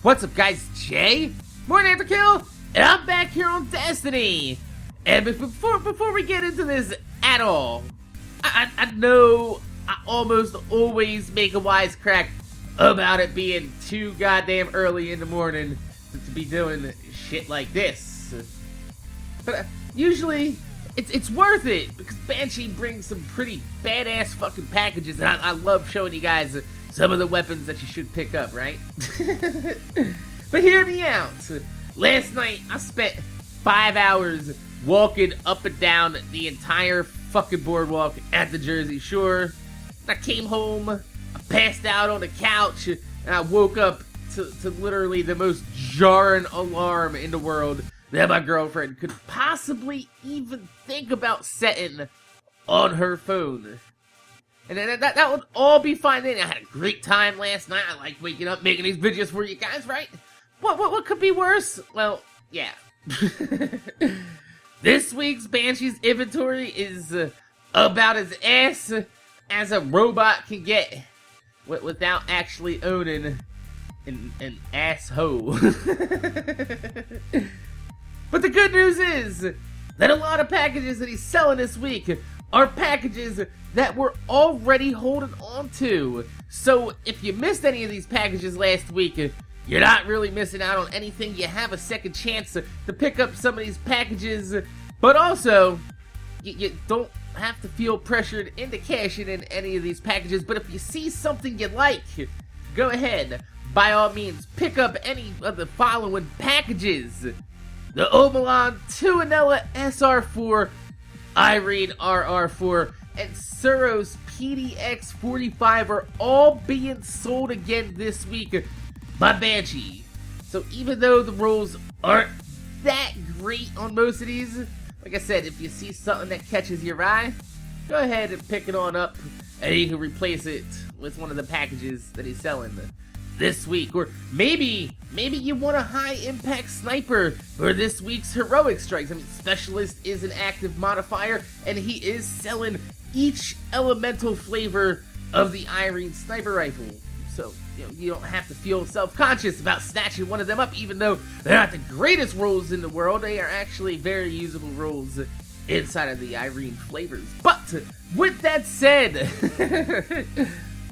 What's up, guys? Jay, MorninAfterKill, and I'm back here on Destiny. And before we get into this at all, I know I almost always make a wisecrack about it being too goddamn early in the morning to be doing shit like this. But usually, it's worth it, because Banshee brings some pretty badass fucking packages, and I love showing you guys some of the weapons that you should pick up, right? But hear me out. Last night, I spent 5 hours walking up and down the entire fucking boardwalk at the Jersey Shore. I came home, I passed out on the couch, and I woke up to literally the most jarring alarm in the world that my girlfriend could possibly even think about setting on her phone. And that would all be fine then. I had a great time last night. I like waking up, making these videos for you guys, right? What could be worse? Well, yeah. This week's Banshee's inventory is about as ass as a robot can get without actually owning an asshole. But the good news is that a lot of packages that he's selling this week are packages that we're already holding on to. So if you missed any of these packages last week, you're not really missing out on anything. You have a second chance to pick up some of these packages, but also you don't have to feel pressured into cashing in any of these packages. But if you see something you like, go ahead, by all means, pick up any of the following packages. The Omelon 2 Anella SR4, Irene RR4, and Suros PDX45 are all being sold again this week by Banshee. So even though the rolls aren't that great on most of these, like I said, if you see something that catches your eye, go ahead and pick it on up, and you can replace it with one of the packages that he's selling this week. Or maybe you want a high impact sniper for this week's heroic strikes. I mean, specialist is an active modifier, and he is selling each elemental flavor of the Irene sniper rifle. So you don't have to feel self-conscious about snatching one of them up, even though they're not the greatest rolls in the world. They are actually very usable rolls inside of the Irene flavors. But with that said,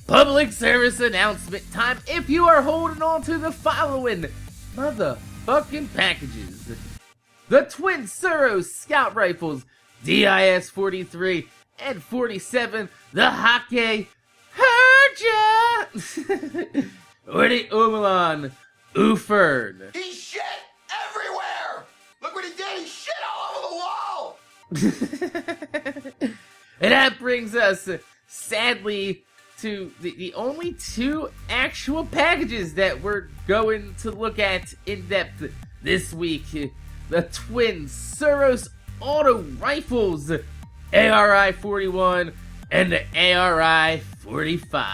public service announcement time. If you are holding on to the following motherfucking packages: the Twin Suros Scout Rifles, DIS-43 and 47, the Hake Herja, or the Omelon Ufern. He shit everywhere! Look what he did! He shit all over the wall! And that brings us, sadly, to the only two actual packages that we're going to look at in depth this week. The Twin Suros Auto Rifles, ARI-41 and the ARI-45.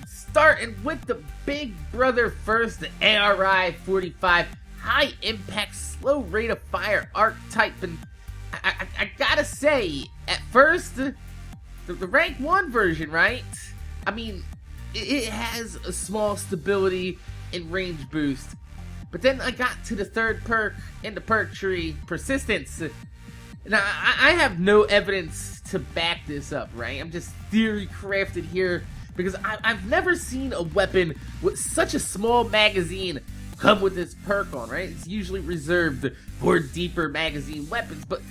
Starting with the big brother first, the ARI-45, high impact, slow rate of fire archetype. And I gotta say, at first, the rank 1 version, right? I mean, it has a small stability and range boost. But then I got to the third perk in the perk tree, persistence. Now, I have no evidence to back this up, right? I'm just theory crafted here, because I've never seen a weapon with such a small magazine come with this perk on, right? It's usually reserved for deeper magazine weapons, but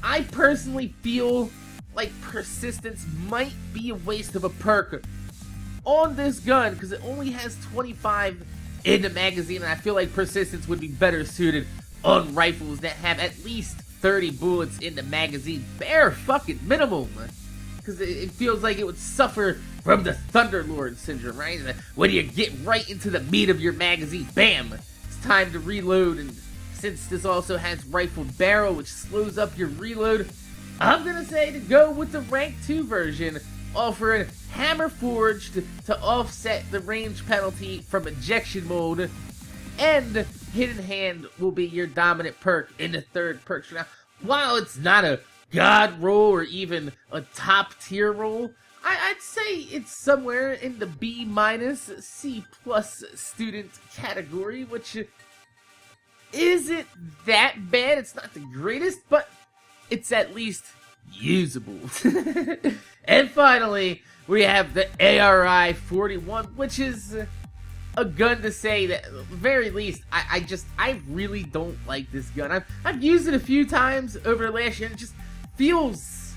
I personally feel like persistence might be a waste of a perk on this gun, because it only has 25 in the magazine, and I feel like persistence would be better suited on rifles that have at least 30 bullets in the magazine, bare fucking minimum, because it feels like it would suffer from the Thunderlord syndrome, right? When you get right into the meat of your magazine, bam, it's time to reload. And since this also has rifled barrel, which slows up your reload, I'm gonna say to go with the rank 2 version, offering hammer forged to offset the range penalty from ejection mode, and hidden hand will be your dominant perk in the third perk tree. Now, while it's not a god roll or even a top tier roll, I'd say it's somewhere in the B-, C+ student category, which isn't that bad. It's not the greatest, but it's at least usable. And finally, we have the ARI 41, which is a gun to say that, at the very least, I really don't like this gun. I've used it a few times over the last year, and it just feels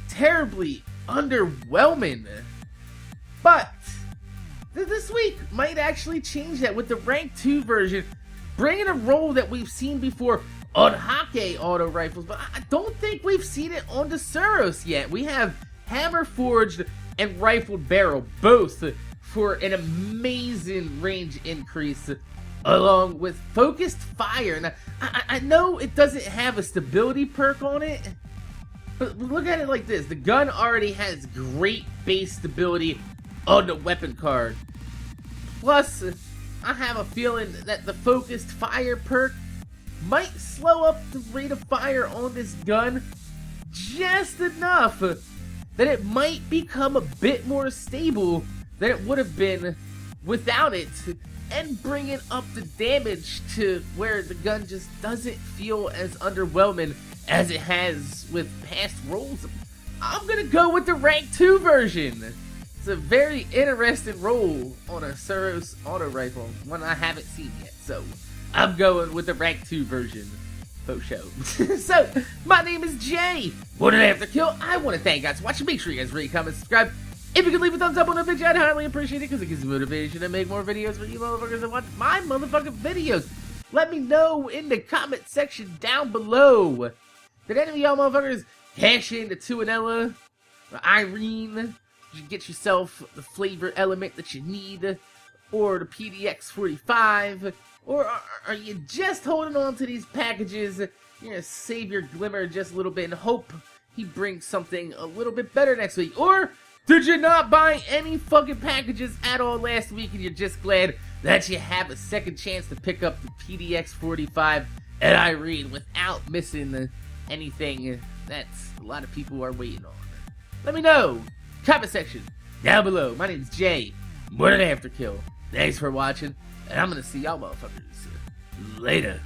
terribly underwhelming. But this week might actually change that with the Rank 2 version, bringing a role that we've seen before on Hake auto rifles, but I don't think we've seen it on the Suros yet. We have hammer forged and rifled barrel, both for an amazing range increase, along with focused fire. Now, I know it doesn't have a stability perk on it, but look at it like this. The gun already has great base stability on the weapon card. Plus, I have a feeling that the focused fire perk might slow up the rate of fire on this gun just enough that it might become a bit more stable than it would have been without it, and bringing up the damage to where the gun just doesn't feel as underwhelming as it has with past rolls. I'm gonna go with the Rank 2 version. It's a very interesting roll on a Suros auto rifle, one I haven't seen yet, so I'm going with the Rank 2 version. Faux show. So, my name is Jay. MorninAfterKill. I want to thank you guys for watching. Make sure you guys rate, comment, subscribe. If you could leave a thumbs up on the video, I'd highly appreciate it, because it gives me motivation to make more videos for you motherfuckers that watch my motherfucking videos. Let me know in the comment section down below. Did any of y'all motherfuckers cash in the Tuanella or Irene? Did you get yourself the flavor element that you need? Or the PDX 45? Or are you just holding on to these packages? You're gonna save your glimmer just a little bit and hope he brings something a little bit better next week? Or did you not buy any fucking packages at all last week and you're just glad that you have a second chance to pick up the PDX 45 at Irene without missing anything that a lot of people are waiting on? Let me know. Comment section down below. My name's Jay. MorninAfterKill. Thanks for watching, and I'm gonna see y'all motherfuckers later.